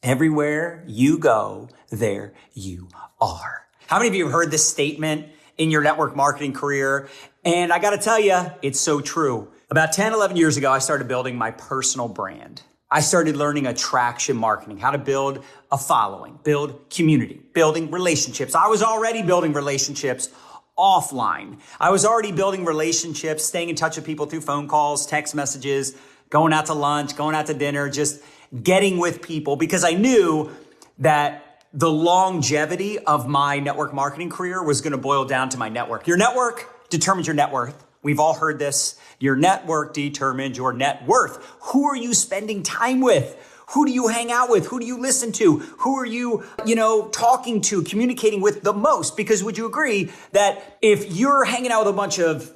Everywhere you go, there you are. How many of you have heard this statement in your network marketing career? And I got to tell you, it's so true. About 10, 11 years ago, I started building my personal brand. I started learning attraction marketing, how to build a following, build community, building relationships. I was already building relationships offline. I was already building relationships, staying in touch with people through phone calls, text messages, going out to lunch, going out to dinner, just getting with people, because I knew that the longevity of my network marketing career was going to boil down to my network. Your network determines your net worth. We've all heard this. Your network determines your net worth. Who are you spending time with? Who do you hang out with? Who do you listen to? Who are you, talking to, communicating with the most? Because would you agree that if you're hanging out with a bunch of,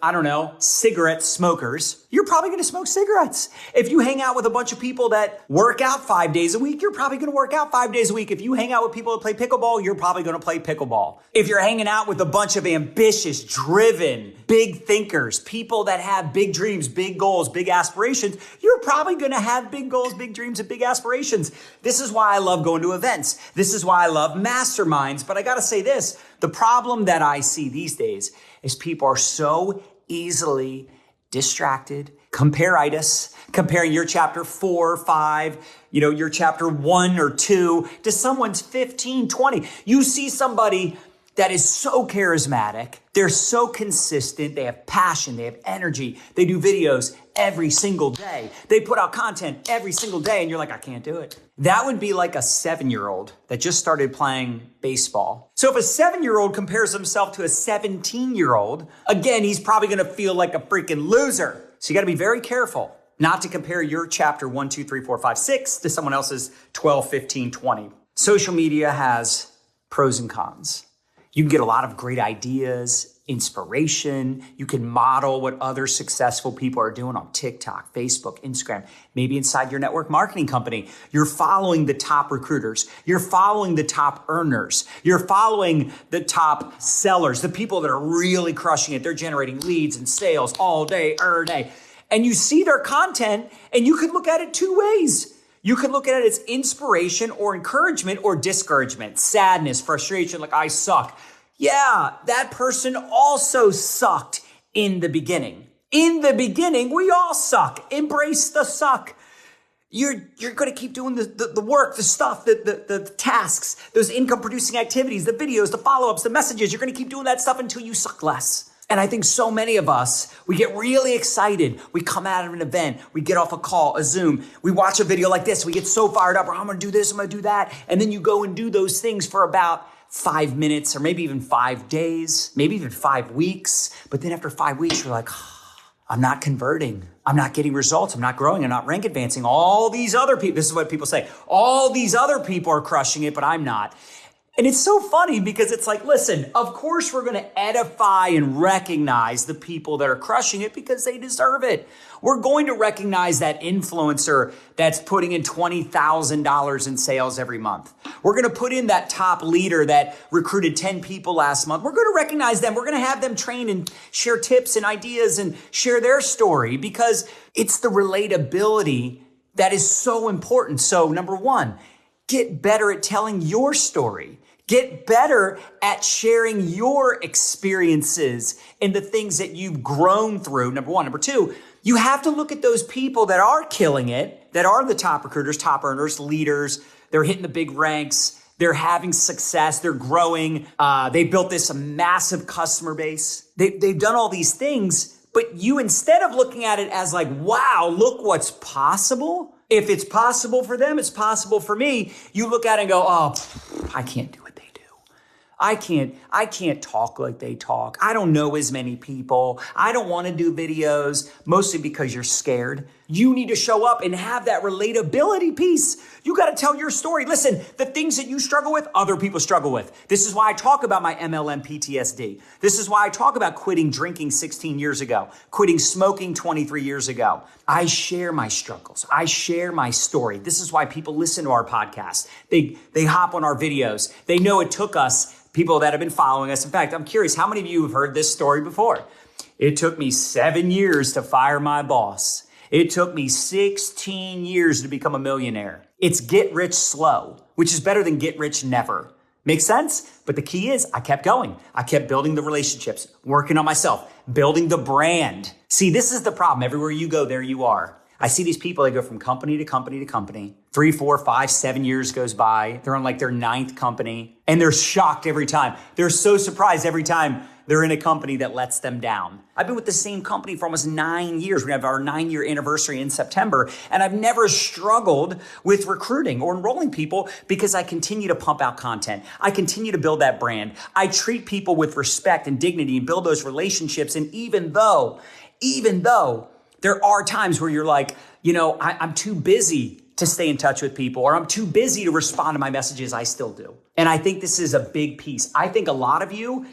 cigarette smokers, you're probably going to smoke cigarettes. If you hang out with a bunch of people that work out 5 days a week, you're probably going to work out 5 days a week. If you hang out with people that play pickleball, you're probably going to play pickleball. If you're hanging out with a bunch of ambitious, driven, big thinkers, people that have big dreams, big goals, big aspirations, you're probably going to have big goals, big dreams, and big aspirations. This is why I love going to events. This is why I love masterminds. But I got to say this, the problem that I see these days is people are so easily distracted, compare-itis, comparing your chapter 4 or 5, your chapter 1 or 2 to someone's 15, 20. You see somebody that is so charismatic. They're so consistent. They have passion. They have energy. They do videos every single day. They put out content every single day. And you're like, I can't do it. That would be like a 7-year-old that just started playing baseball. So if a 7-year-old compares himself to a 17-year-old, again, he's probably going to feel like a freaking loser. So you got to be very careful not to compare your chapter 1, 2, 3, 4, 5, 6 to someone else's 12, 15, 20. Social media has pros and cons. You can get a lot of great ideas, inspiration. You can model what other successful people are doing on TikTok, Facebook, Instagram, maybe inside your network marketing company. You're following the top recruiters. You're following the top earners. You're following the top sellers, the people that are really crushing it. They're generating leads and sales all day, every day. And you see their content, and you could look at it two ways. You could look at it as inspiration or encouragement or discouragement, sadness, frustration, like I suck. Yeah, that person also sucked in the beginning. In the beginning, we all suck. Embrace the suck. You're going to keep doing the work, the stuff, the tasks, those income producing activities, the videos, the follow-ups, the messages. You're going to keep doing that stuff until you suck less. And I think so many of us, we get really excited. We come out of an event, we get off a call, a Zoom, we watch a video like this, we get so fired up, I'm gonna do this, I'm gonna do that. And then you go and do those things for about 5 minutes or maybe even 5 days, maybe even 5 weeks. But then after 5 weeks, you're like, I'm not converting. I'm not getting results. I'm not growing. I'm not rank advancing. All these other people, this is what people say, all these other people are crushing it, but I'm not. And it's so funny because it's like, listen, of course we're going to edify and recognize the people that are crushing it because they deserve it. We're going to recognize that influencer that's putting in $20,000 in sales every month. We're going to put in that top leader that recruited 10 people last month. We're going to recognize them. We're going to have them train and share tips and ideas and share their story because it's the relatability that is so important. So number one, get better at telling your story. Get better at sharing your experiences and the things that you've grown through, number one. Number two, you have to look at those people that are killing it, that are the top recruiters, top earners, leaders. They're hitting the big ranks. They're having success. They're growing. They built this massive customer base. They've done all these things, but you, instead of looking at it as like, wow, look what's possible. If it's possible for them, it's possible for me. You look at it and go, oh, I can't do what they do. I can't talk like they talk. I don't know as many people. I don't want to do videos, mostly because you're scared. You need to show up and have that relatability piece. You got to tell your story. Listen, the things that you struggle with, other people struggle with. This is why I talk about my MLM PTSD. This is why I talk about quitting drinking 16 years ago, quitting smoking 23 years ago. I share my struggles. I share my story. This is why people listen to our podcast. They hop on our videos. They know it took us, people that have been following us. In fact, I'm curious, how many of you have heard this story before? It took me 7 years to fire my boss. It took me 16 years to become a millionaire. It's get rich slow, which is better than get rich never. Makes sense? But the key is I kept going. I kept building the relationships, working on myself, building the brand. See, this is the problem. Everywhere you go, there you are. I see these people, they go from company to company to company. 3, 4, 5, 7 years goes by. They're on like their 9th company and they're shocked every time. They're so surprised every time they're in a company that lets them down. I've been with the same company for almost 9 years. We have our 9-year anniversary in September, and I've never struggled with recruiting or enrolling people because I continue to pump out content. I continue to build that brand. I treat people with respect and dignity and build those relationships. And even though there are times where you're like, I'm too busy to stay in touch with people, or I'm too busy to respond to my messages, I still do. And I think this is a big piece. I think a lot of you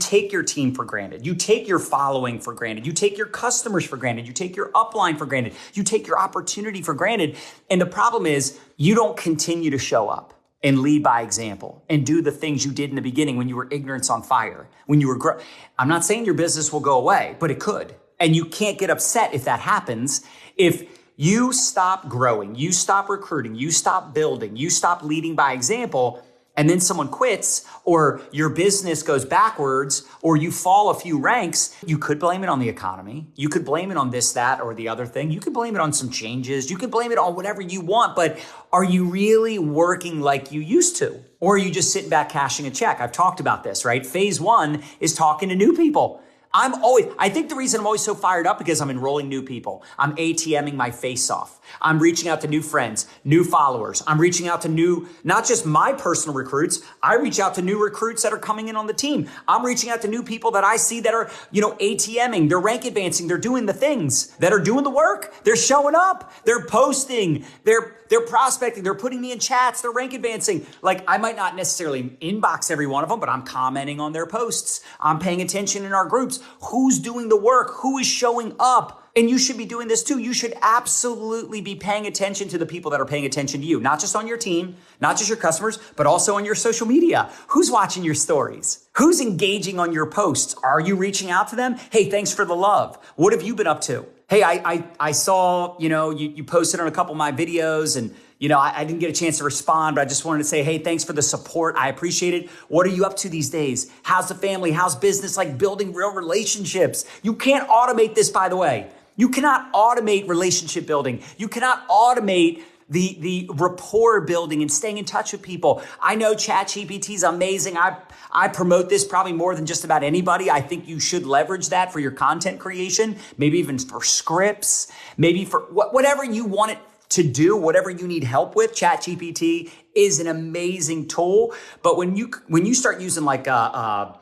take your team for granted. You take your following for granted. You take your customers for granted. You take your upline for granted. You take your opportunity for granted. And the problem is you don't continue to show up and lead by example and do the things you did in the beginning when you were ignorance on fire, when you were I'm not saying your business will go away, but it could. And you can't get upset if that happens. If you stop growing, you stop recruiting, you stop building, you stop leading by example, and then someone quits, or your business goes backwards, or you fall a few ranks, you could blame it on the economy. You could blame it on this, that, or the other thing. You could blame it on some changes. You could blame it on whatever you want, but are you really working like you used to? Or are you just sitting back cashing a check? I've talked about this, right? Phase 1 is talking to new people. I think the reason I'm always so fired up because I'm enrolling new people. I'm ATMing my face off. I'm reaching out to new friends, new followers. I'm reaching out to not just my personal recruits. I reach out to new recruits that are coming in on the team. I'm reaching out to new people that I see that are, ATMing, they're rank advancing, they're doing the things, that are doing the work. They're showing up, they're posting, they're prospecting, they're putting me in chats, they're rank advancing. Like I might not necessarily inbox every one of them, but I'm commenting on their posts. I'm paying attention in our groups. Who's doing the work? Who is showing up? And you should be doing this too. You should absolutely be paying attention to the people that are paying attention to you, not just on your team, not just your customers, but also on your social media. Who's watching your stories? Who's engaging on your posts? Are you reaching out to them? Hey, thanks for the love. What have you been up to? Hey, I saw, you posted on a couple of my videos and, I didn't get a chance to respond, but I just wanted to say, hey, thanks for the support. I appreciate it. What are you up to these days? How's the family? How's business? Like building real relationships. You can't automate this, by the way. You cannot automate relationship building. You cannot automate the rapport building and staying in touch with people. I know ChatGPT is amazing. I promote this probably more than just about anybody. I think you should leverage that for your content creation, maybe even for scripts, maybe for whatever you want it to do, whatever you need help with. ChatGPT is an amazing tool. But when you start using like bots,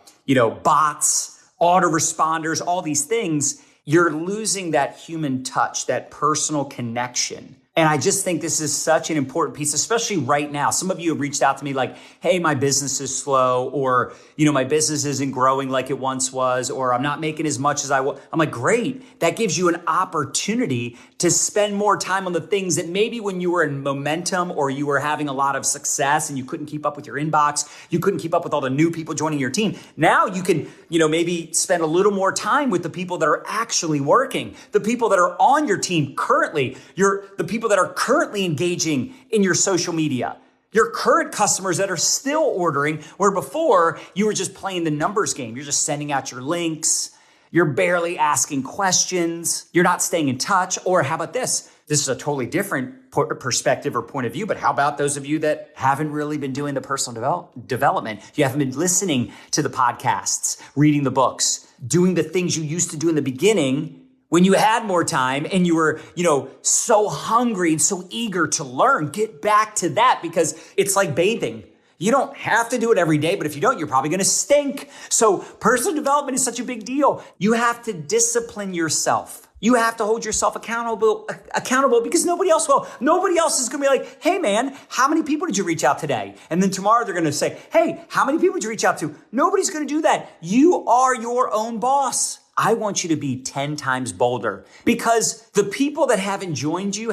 autoresponders, all these things, you're losing that human touch, that personal connection. And I just think this is such an important piece, especially right now. Some of you have reached out to me like, hey, my business is slow, or, my business isn't growing like it once was, or I'm not making as much as I want. I'm like, great. That gives you an opportunity to spend more time on the things that maybe when you were in momentum or you were having a lot of success and you couldn't keep up with your inbox, you couldn't keep up with all the new people joining your team. Now you can, maybe spend a little more time with the people that are actually working, the people that are on your team currently, the people that are currently engaging in your social media, your current customers that are still ordering, where before you were just playing the numbers game. You're just sending out your links. You're barely asking questions. You're not staying in touch. Or how about this? This is a totally different perspective or point of view, but how about those of you that haven't really been doing the personal development? You haven't been listening to the podcasts, reading the books, doing the things you used to do in the beginning when you had more time and you were, so hungry and so eager to learn. Get back to that, because it's like bathing. You don't have to do it every day, but if you don't, you're probably going to stink. So personal development is such a big deal. You have to discipline yourself. You have to hold yourself accountable because nobody else will. Nobody else is going to be like, hey man, how many people did you reach out today? And then tomorrow they're going to say, hey, how many people did you reach out to? Nobody's going to do that. You are your own boss. I want you to be 10 times bolder, because the people that haven't joined you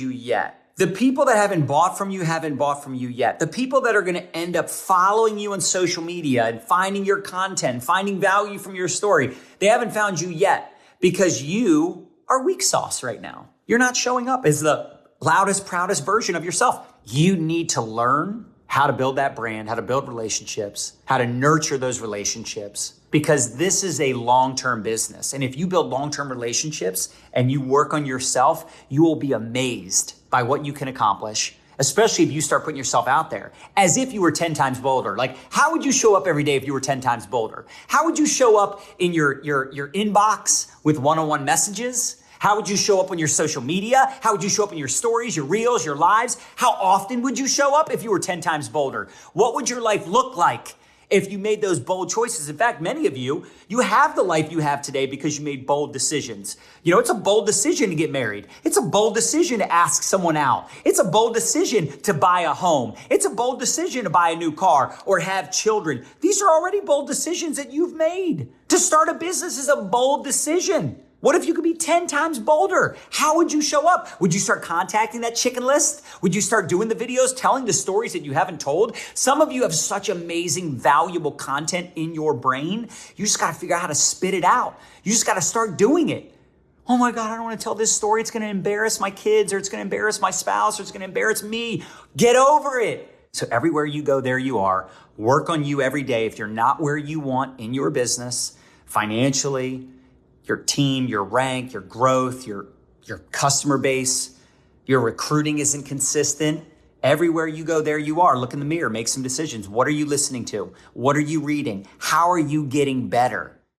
yet. The people that haven't bought from you haven't bought from you yet. The people that are going to end up following you on social media and finding your content, finding value from your story, they haven't found you yet, because you are weak sauce right now. You're not showing up as the loudest, proudest version of yourself. You need to learn how to build that brand, how to build relationships, how to nurture those relationships, because this is a long-term business. And if you build long-term relationships and you work on yourself, you will be amazed by what you can accomplish, especially if you start putting yourself out there as if you were 10 times bolder. Like, how would you show up every day if you were 10 times bolder? How would you show up in your inbox with one-on-one messages? How would you show up on your social media? How would you show up in your stories, your reels, your lives? How often would you show up if you were 10 times bolder? What would your life look like if you made those bold choices? In fact, many of you have the life you have today because you made bold decisions. You know, it's a bold decision to get married. It's a bold decision to ask someone out. It's a bold decision to buy a home. It's a bold decision to buy a new car or have children. These are already bold decisions that you've made. To start a business is a bold decision. What if you could be 10 times bolder? How would you show up? Would you start contacting that chicken list? Would you start doing the videos, telling the stories that you haven't told? Some of you have such amazing, valuable content in your brain. You just got to figure out how to spit it out. You just got to start doing it. Oh my God, I don't want to tell this story. It's going to embarrass my kids, or it's going to embarrass my spouse, or it's going to embarrass me. Get over it. So everywhere you go, there you are. Work on you every day. If you're not where you want in your business, financially, your team, your rank, your growth, your customer base, your recruiting isn't consistent. Everywhere you go, there you are. Look in the mirror, make some decisions. What are you listening to? What are you reading? How are you getting better?